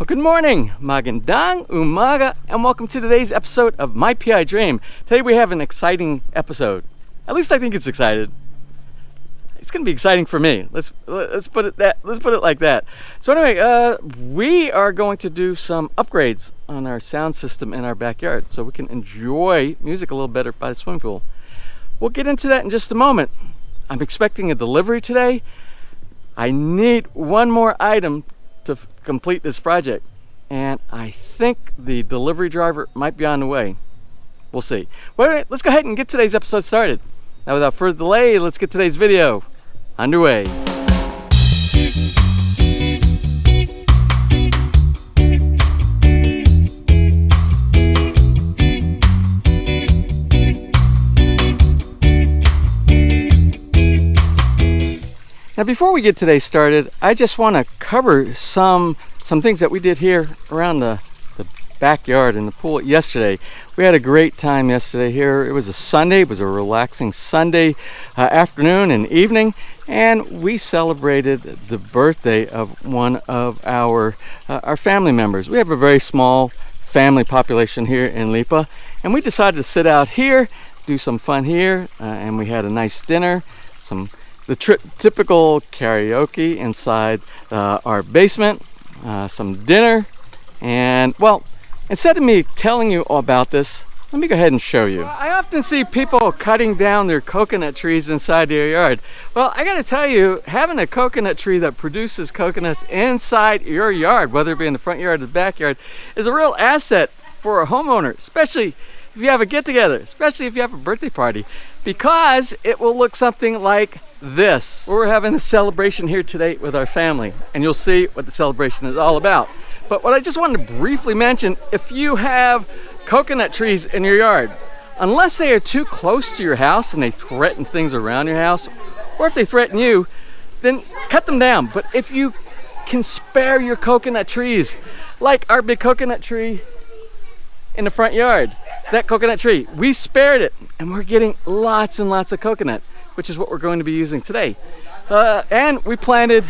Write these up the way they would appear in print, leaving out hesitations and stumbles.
Well, good morning, magandang umaga, and welcome to today's episode of My PI Dream. Today we have an exciting episode. At least I think it's exciting. It's going to be exciting for me. Let's put it like that. So anyway, we are going to do some upgrades on our sound system in our backyard so we can enjoy music a little better by the swimming pool. We'll get into that in just a moment. I'm expecting a delivery today. I need one more item to complete this project, and I think the delivery driver might be on the way. We'll see. Well, let's go ahead and get today's episode started. Now, without further delay, let's get today's video underway. Now, before we get today started, I just want to cover some things that we did here around the backyard and the pool yesterday. We had a great time yesterday here. It was a Sunday. It was a relaxing Sunday afternoon and evening, and we celebrated the birthday of one of our family members. We have a very small family population here in Lipa, and we decided to sit out here, do some fun here, and we had a nice dinner, the typical karaoke inside our basement, some dinner, and well, instead of me telling you all about this, let me go ahead and show you. Well, I often see people cutting down their coconut trees inside their yard. Well, I gotta tell you, having a coconut tree that produces coconuts inside your yard, whether it be in the front yard or the backyard, is a real asset for a homeowner, especially if you have a get-together, especially if you have a birthday party, because it will look something like this. We're having a celebration here today with our family, and you'll see what the celebration is all about. But what I just wanted to briefly mention, if you have coconut trees in your yard, unless they are too close to your house and they threaten things around your house, or if they threaten you, then cut them down. But if you can spare your coconut trees, like our big coconut tree in the front yard, that coconut tree, we spared it, and we're getting lots and lots of coconut, which is what we're going to be using today. And we planted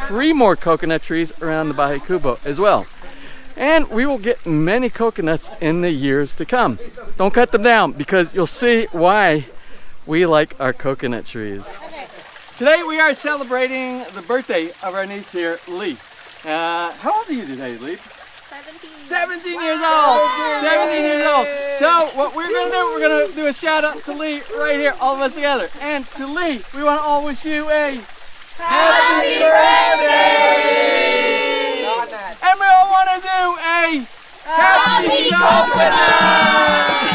3 more coconut trees around the Bahay Kubo as well. And we will get many coconuts in the years to come. Don't cut them down, because you'll see why we like our coconut trees. Today we are celebrating the birthday of our niece here, Lee. How old are you today, Lee? 17 years old! 17 years old! So what we're going to do a shout out to Lee right here, all of us together. And to Lee, we want to all wish you a happy birthday! And we all want to do a happy coconut!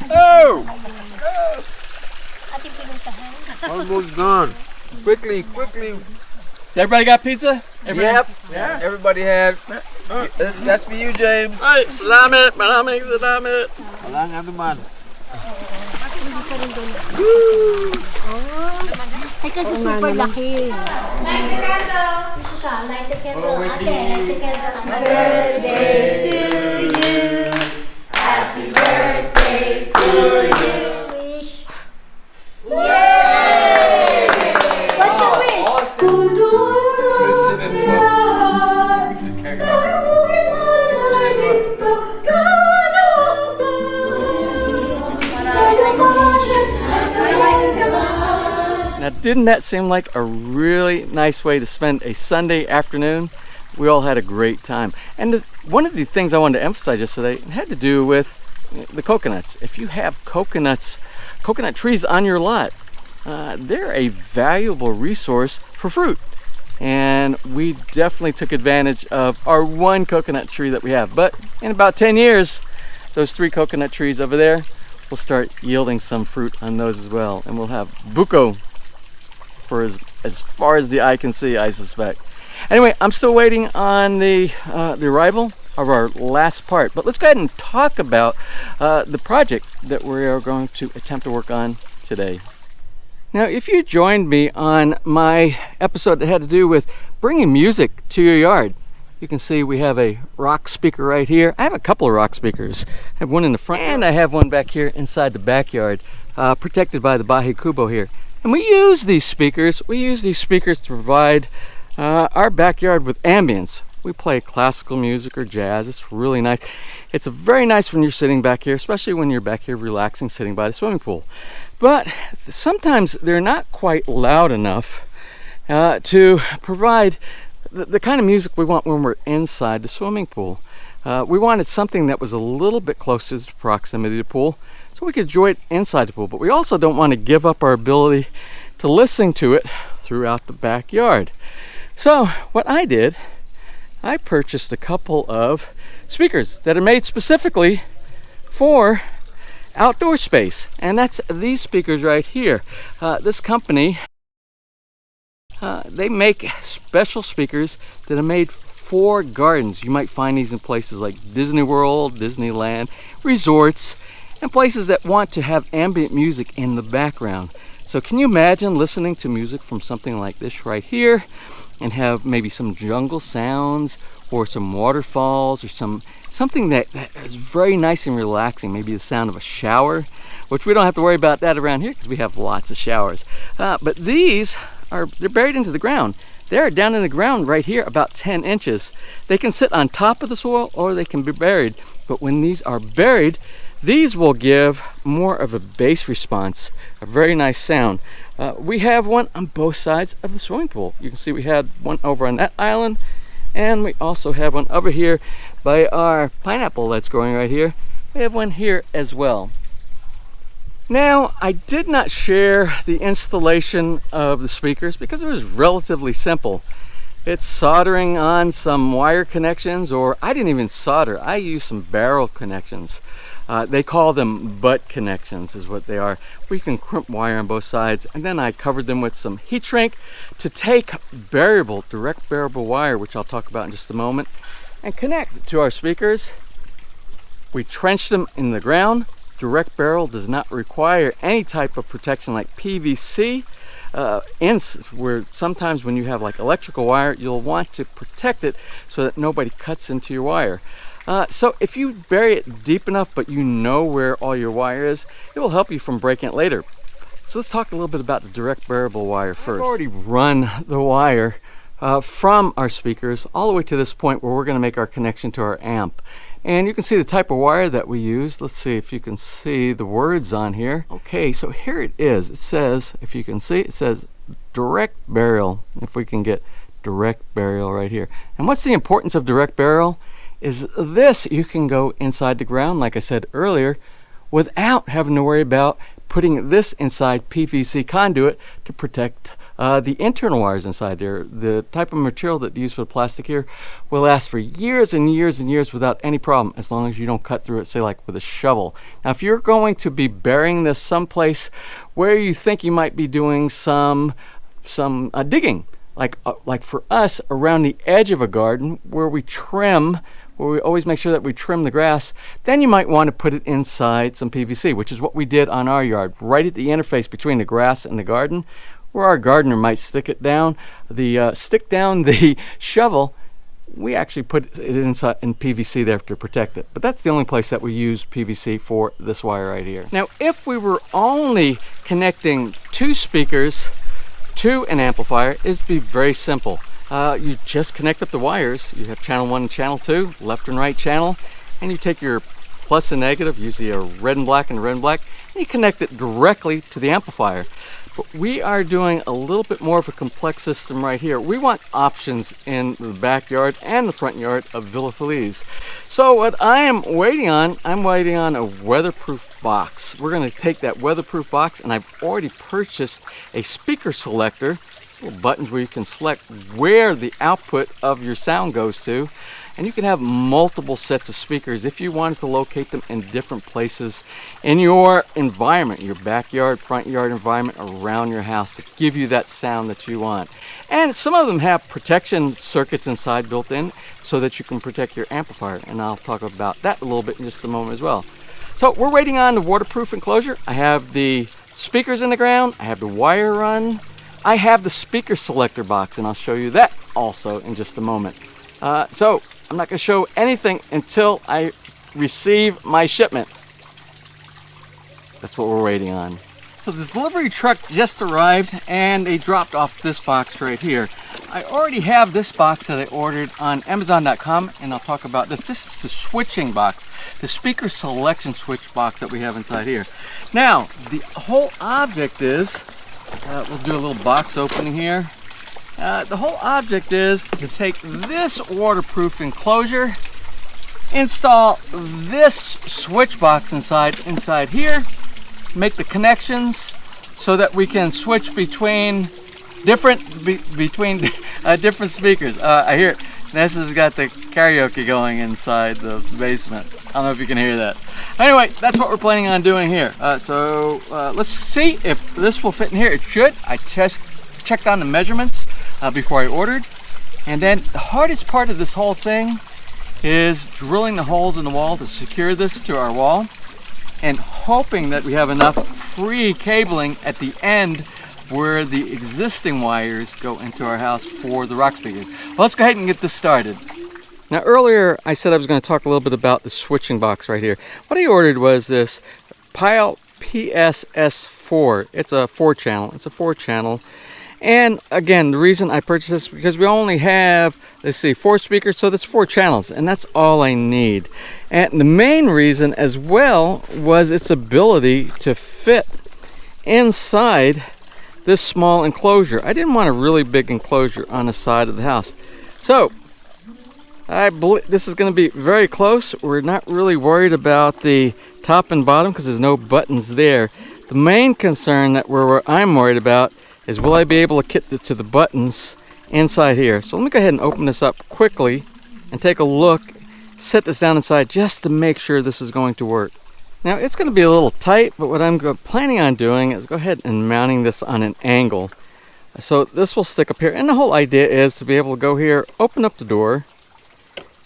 Oh! Almost gone. Quickly. Everybody got pizza? Yep. Yeah. Everybody had. That's for you, James. Ay, salamat. Maraming salamat. Walang anuman. Ay, kasi super laki. Light the candle. Light the candle. Light the candle. Happy birthday to you. Happy birthday to you. Wish. Yay! What's your wish? Now, didn't that seem like a really nice way to spend a Sunday afternoon? We all had a great time. And one of the things I wanted to emphasize yesterday had to do with the coconuts. If you have coconut trees on your lot, they're a valuable resource for fruit. And we definitely took advantage of our one coconut tree that we have. But in about 10 years, those 3 coconut trees over there will start yielding some fruit on those as well. And we'll have buko for as far as the eye can see, I suspect. Anyway, I'm still waiting on the arrival of our last part. But let's go ahead and talk about the project that we are going to attempt to work on today. Now, if you joined me on my episode that had to do with bringing music to your yard, you can see we have a rock speaker right here. I have a couple of rock speakers. I have one in the front and I have one back here inside the backyard, protected by the Bahay Kubo here. And we use these speakers to provide our backyard with ambience. We play classical music or jazz. It's really nice. It's very nice when you're sitting back here, especially when you're back here relaxing, sitting by the swimming pool. But sometimes they're not quite loud enough to provide the kind of music we want when we're inside the swimming pool. We wanted something that was a little bit closer to proximity to the pool so we could enjoy it inside the pool. But we also don't want to give up our ability to listen to it throughout the backyard. So what I did, I purchased a couple of speakers that are made specifically for outdoor space, and that's these speakers right here. This company, they make special speakers that are made for gardens. You might find these in places like Disney World, Disneyland, resorts, and places that want to have ambient music in the background. So can you imagine listening to music from something like this right here and have maybe some jungle sounds or some waterfalls or something that is very nice and relaxing, maybe the sound of a shower, which we don't have to worry about that around here because we have lots of showers. But these they're buried into the ground. They're down in the ground right here about 10 inches. They can sit on top of the soil or they can be buried. But when these are buried, these will give more of a bass response, a very nice sound. We have one on both sides of the swimming pool. You can see we had one over on that island, and we also have one over here by our pineapple that's growing right here. We have one here as well. Now, I did not share the installation of the speakers because it was relatively simple. It's soldering on some wire connections, or I didn't even solder. I used some barrel connections. They call them butt connections is what they are. We can crimp wire on both sides, and then I covered them with some heat shrink to take direct bearable wire, which I'll talk about in just a moment, and connect it to our speakers. We trenched them in the ground. Direct barrel does not require any type of protection like PVC. Where sometimes when you have like electrical wire, you'll want to protect it so that nobody cuts into your wire. So if you bury it deep enough but you know where all your wire is, it will help you from breaking it later. So let's talk a little bit about the direct bearable wire first. I've already run the wire from our speakers all the way to this point where we're going to make our connection to our amp. And you can see the type of wire that we use. Let's see if you can see the words on here. Okay, so here it is. It says, if you can see, it says direct burial. If we can get direct burial right here. And what's the importance of direct burial? Is this, you can go inside the ground, like I said earlier, without having to worry about putting this inside PVC conduit to protect the internal wires inside there. The type of material that you use for the plastic here will last for years and years and years without any problem, as long as you don't cut through it, say like with a shovel. Now, if you're going to be burying this someplace where you think you might be doing some digging, like for us around the edge of a garden where we always make sure that we trim the grass, then you might want to put it inside some PVC, which is what we did on our yard, right at the interface between the grass and the garden, where our gardener might stick down the shovel. We actually put it inside in PVC there to protect it. But that's the only place that we use PVC for this wire right here. Now, if we were only connecting 2 speakers to an amplifier, it'd be very simple. You just connect up the wires. You have channel 1 and channel 2, left and right channel, and you take your plus and negative, usually a red and black and red and black, and you connect it directly to the amplifier. But we are doing a little bit more of a complex system right here. We want options in the backyard and the front yard of Villa Feliz. So what I am waiting on, I'm waiting on a weatherproof box. We're going to take that weatherproof box, and I've already purchased a speaker selector. These little buttons where you can select where the output of your sound goes to. And you can have multiple sets of speakers if you wanted to locate them in different places in your environment, your backyard, front yard environment, around your house, to give you that sound that you want. And some of them have protection circuits inside built in so that you can protect your amplifier. And I'll talk about that a little bit in just a moment as well. So we're waiting on the waterproof enclosure. I have the speakers in the ground. I have the wire run. I have the speaker selector box, and I'll show you that also in just a moment. So I'm not going to show anything until I receive my shipment. That's what we're waiting on. So the delivery truck just arrived, and they dropped off this box right here. I already have this box that I ordered on Amazon.com, and I'll talk about this. This is the switching box, the speaker selection switch box that we have inside here. Now, the whole object is, we'll do a little box opening here. The whole object is to take this waterproof enclosure, install this switch box inside here, make the connections so that we can switch between different different speakers. I hear Nessa's got the karaoke going inside the basement. I don't know if you can hear that. Anyway, that's what we're planning on doing here. So let's see if this will fit in here. It should. I checked on the measurements before I ordered. And then the hardest part of this whole thing is drilling the holes in the wall to secure this to our wall, and hoping that we have enough free cabling at the end where the existing wires go into our house for the rock speakers. Well, let's go ahead and get this started. Now earlier I said I was going to talk a little bit about the switching box right here. What I ordered was this Pile PSS4. It's a 4-channel. It's a 4-channel. And again, the reason I purchased this is because we only have, let's see, 4 speakers, so that's 4 channels, and that's all I need. And the main reason as well was its ability to fit inside this small enclosure. I didn't want a really big enclosure on the side of the house. So I believe this is going to be very close. We're not really worried about the top and bottom because there's no buttons there. The main concern that I'm worried about is, will I be able to get to the buttons inside here? So let me go ahead and open this up quickly and take a look, set this down inside just to make sure this is going to work. Now it's going to be a little tight, but what I'm planning on doing is go ahead and mounting this on an angle. So this will stick up here, and the whole idea is to be able to go here, open up the door,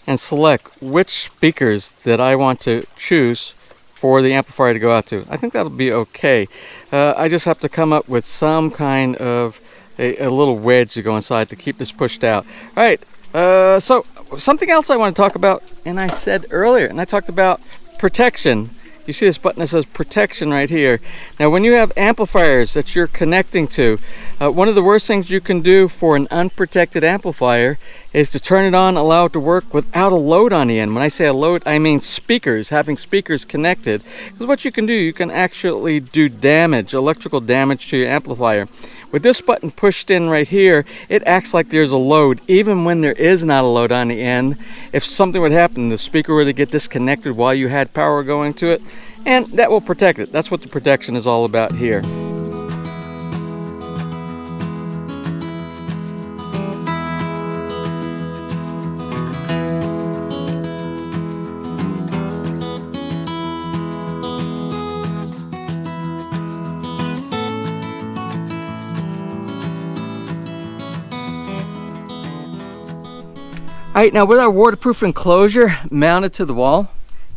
and select which speakers that I want to choose for the amplifier to go out to. I think that'll be okay. I just have to come up with some kind of a little wedge to go inside to keep this pushed out. All right, so something else I want to talk about, and I said earlier, and I talked about protection. You see this button that says protection right here. Now when you have amplifiers that you're connecting to, one of the worst things you can do for an unprotected amplifier is to turn it on, allow it to work without a load on the end. When I say a load, I mean speakers, having speakers connected. Because what you can do, you can actually do damage, electrical damage to your amplifier. With this button pushed in right here, it acts like there's a load, even when there is not a load on the end. If something would happen, the speaker were to get disconnected while you had power going to it, and that will protect it. That's what the protection is all about here. Alright, now with our waterproof enclosure mounted to the wall,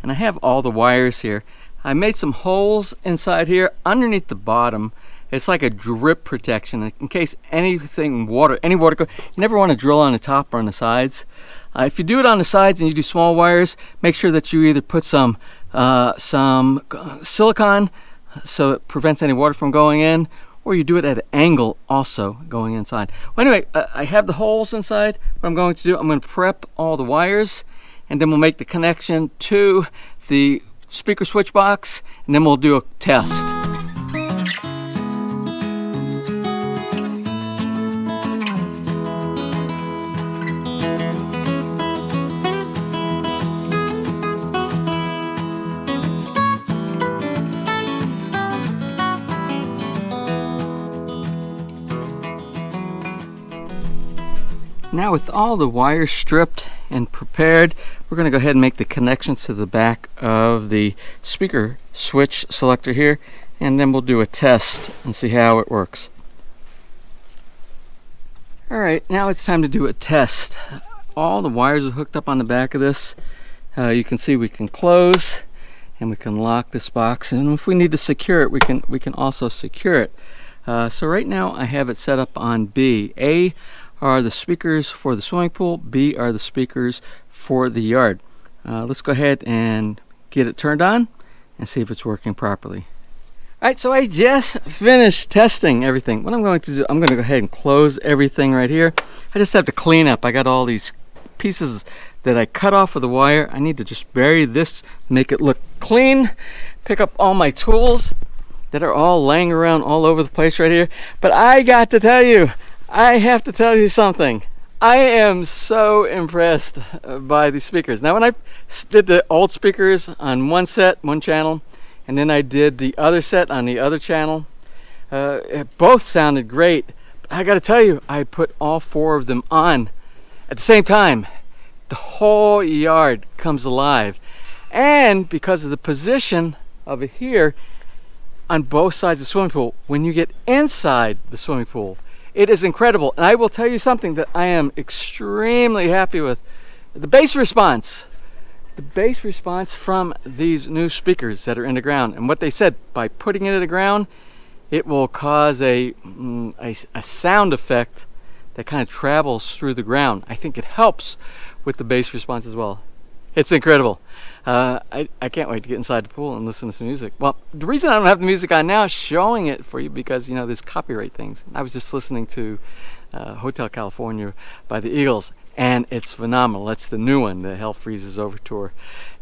and I have all the wires here, I made some holes inside here underneath the bottom. It's like a drip protection in case any water goes. You never want to drill on the top or on the sides. If you do it on the sides and you do small wires, make sure that you either put some silicone so it prevents any water from going in, or you do it at an angle also going inside. Well, anyway, I have the holes inside. What I'm going to do, I'm going to prep all the wires, and then we'll make the connection to the speaker switch box, and then we'll do a test. Now with all the wires stripped and prepared, we're going to go ahead and make the connections to the back of the speaker switch selector here, and then we'll do a test and see how it works. Alright, now it's time to do a test. All the wires are hooked up on the back of this. You can see we can close and we can lock this box, and if we need to secure it, we can also secure it. So right now I have it set up on B. A are the speakers for the swimming pool, B are the speakers for the yard. Let's go ahead and get it turned on and see if it's working properly. Alright, so I just finished testing everything. What I'm going to do, I'm going to go ahead and close everything right here. I just have to clean up. I got all these pieces that I cut off of the wire. I need to just bury this, make it look clean, pick up all my tools that are all laying around all over the place right here. But I got to tell you, I have to tell you something. I am so impressed by these speakers. Now when I did the old speakers on one set, one channel, and then I did the other set on the other channel, both sounded great. But I gotta tell you, I put all four of them on at the same time. The whole yard comes alive. And because of the position of it here on both sides of the swimming pool, when you get inside the swimming pool, it is incredible. And I will tell you something that I am extremely happy with. The bass response. The bass response from these new speakers that are in the ground. And what they said, by putting it in the ground, it will cause a sound effect that kind of travels through the ground. I think it helps with the bass response as well. It's incredible. I can't wait to get inside the pool and listen to some music. Well, the reason I don't have the music on now is showing it for you because, you know, there's copyright things. I was just listening to Hotel California by the Eagles, and it's phenomenal. That's the new one, the Hell Freezes Over tour.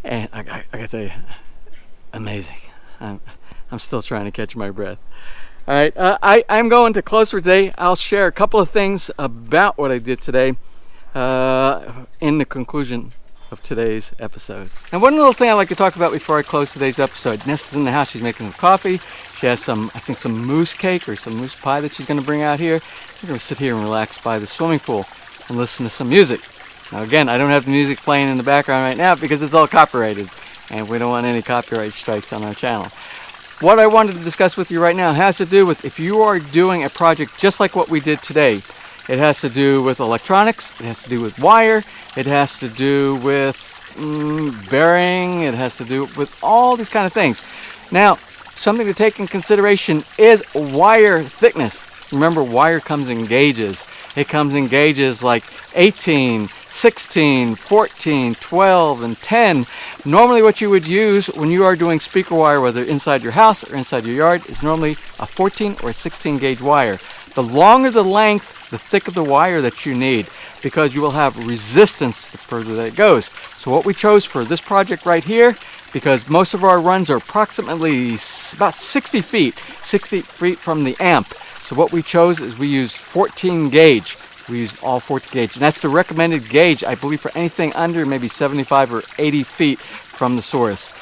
And I gotta tell you, amazing. I'm still trying to catch my breath. All right, I'm going to close for today. I'll share a couple of things about what I did today in the conclusion of today's episode. And one little thing I'd like to talk about before I close today's episode. Ness is in the house. She's making some coffee. She has some, I think, some mousse cake or some mousse pie that she's going to bring out here. We're going to sit here and relax by the swimming pool and listen to some music. Now again, I don't have the music playing in the background right now because it's all copyrighted and we don't want any copyright strikes on our channel. What I wanted to discuss with you right now has to do with if you are doing a project just like what we did today. It has to do with electronics, it has to do with wire, it has to do with bearing, it has to do with all these kind of things. Now, something to take in consideration is wire thickness. Remember, wire comes in gauges. It comes in gauges like 18, 16, 14, 12, and 10. Normally what you would use when you are doing speaker wire, whether inside your house or inside your yard, is normally a 14 or a 16 gauge wire. The longer the length, the thicker the wire that you need, because you will have resistance the further that it goes. So what we chose for this project right here, because most of our runs are approximately about 60 feet from the amp. So what we chose is we used 14 gauge. We used all 14 gauge, and that's the recommended gauge, I believe, for anything under maybe 75 or 80 feet from the source.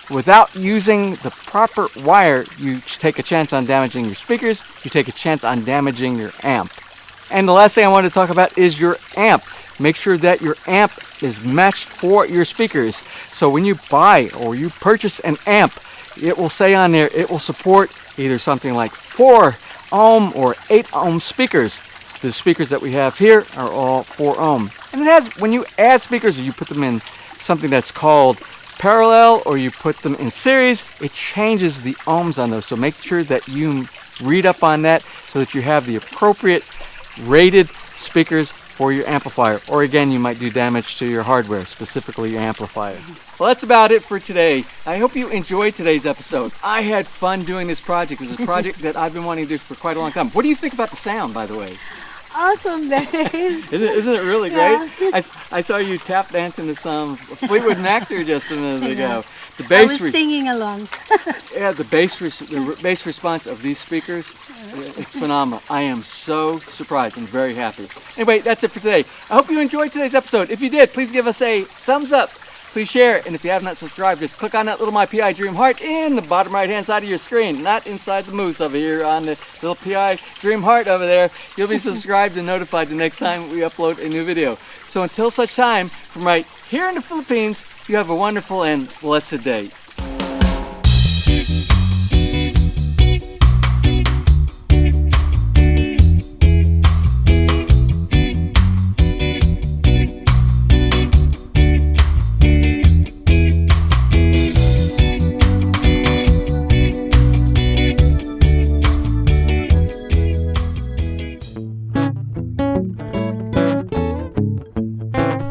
Without using the proper wire, you take a chance on damaging your speakers, you take a chance on damaging your amp. And the last thing I want to talk about is your amp. Make sure that your amp is matched for your speakers. So when you buy or you purchase an amp, it will say on there, it will support either something like 4 ohm or 8 ohm speakers. The speakers that we have here are all 4 ohm. And it has, when you add speakers or you put them in something that's called parallel or you put them in series, it changes the ohms on those. So make sure that you read up on that so that you have the appropriate rated speakers for your amplifier. Or again, you might do damage to your hardware, specifically your amplifier. Well, that's about it for today. I hope you enjoyed today's episode. I had fun doing this project. It's a project that I've been wanting to do for quite a long time. What do you think about the sound, by the way? Awesome, Dave. Isn't it really great? I saw you tap dancing to some Fleetwood Mac there just a minute ago. The I bass, was singing along. yeah, the bass response of these speakers, it's phenomenal. I am so surprised and very happy. Anyway, that's it for today. I hope you enjoyed today's episode. If you did, please give us a thumbs up. Please share it, and if you have not subscribed, just click on that little My PI Dream Heart in the bottom right-hand side of your screen, not inside the moose over here on the little PI Dream Heart over there. You'll be subscribed and notified the next time we upload a new video. So until such time, from right here in the Philippines, you have a wonderful and blessed day.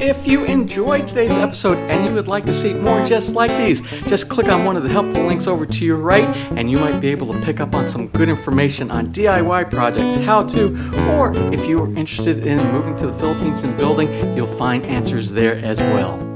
If you enjoyed today's episode and you would like to see more just like these, just click on one of the helpful links over to your right and you might be able to pick up on some good information on DIY projects, how to, or if you are interested in moving to the Philippines and building, you'll find answers there as well.